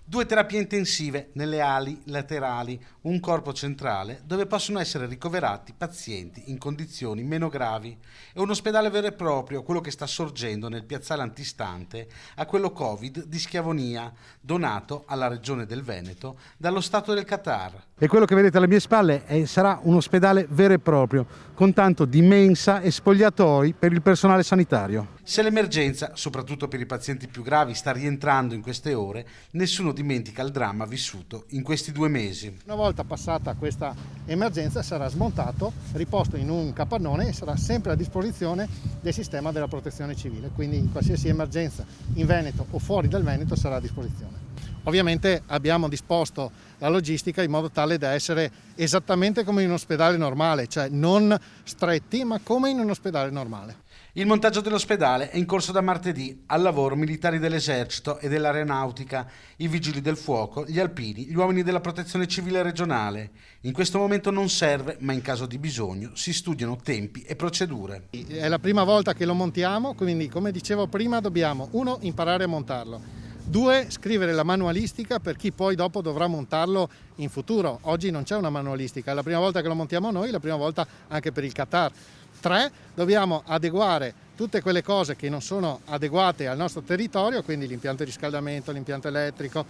2 terapie intensive nelle ali laterali, un corpo centrale dove possono essere ricoverati pazienti in condizioni meno gravi e un ospedale vero e proprio, quello che sta sorgendo nel piazzale antistante a quello Covid di Schiavonia, donato alla regione del Veneto dallo Stato del Qatar. E quello che vedete alle mie spalle sarà un ospedale vero e proprio, con tanto di mensa e spogliatoi per il personale sanitario. Se l'emergenza, soprattutto per i pazienti più gravi, sta rientrando in queste ore, nessuno dimentica il dramma vissuto in questi 2 mesi. Una volta passata questa emergenza sarà smontato, riposto in un capannone e sarà sempre a disposizione del sistema della protezione civile, quindi in qualsiasi emergenza in Veneto o fuori dal Veneto sarà a disposizione. Ovviamente abbiamo disposto la logistica in modo tale da essere esattamente come in un ospedale normale, cioè non stretti ma come in un ospedale normale. Il montaggio dell'ospedale è in corso da martedì, al lavoro militari dell'esercito e dell'aeronautica, i vigili del fuoco, gli alpini, gli uomini della protezione civile regionale. In questo momento non serve, ma in caso di bisogno si studiano tempi e procedure. È la prima volta che lo montiamo, quindi come dicevo prima dobbiamo 1 imparare a montarlo. 2, scrivere la manualistica per chi poi dopo dovrà montarlo in futuro. Oggi non c'è una manualistica, è la prima volta che lo montiamo noi, la prima volta anche per il Qatar. 3, dobbiamo adeguare tutte quelle cose che non sono adeguate al nostro territorio, quindi l'impianto di riscaldamento, l'impianto elettrico,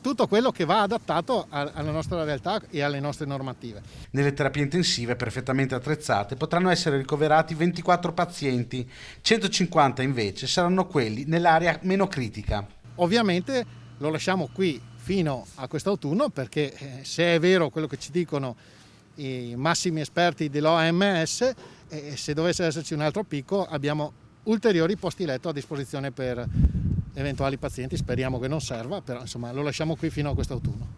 tutto quello che va adattato alla nostra realtà e alle nostre normative. Nelle terapie intensive perfettamente attrezzate potranno essere ricoverati 24 pazienti, 150 invece saranno quelli nell'area meno critica. Ovviamente lo lasciamo qui fino a quest'autunno perché se è vero quello che ci dicono i massimi esperti dell'OMS, se dovesse esserci un altro picco abbiamo ulteriori posti letto a disposizione per eventuali pazienti, speriamo che non serva, però insomma lo lasciamo qui fino a quest'autunno.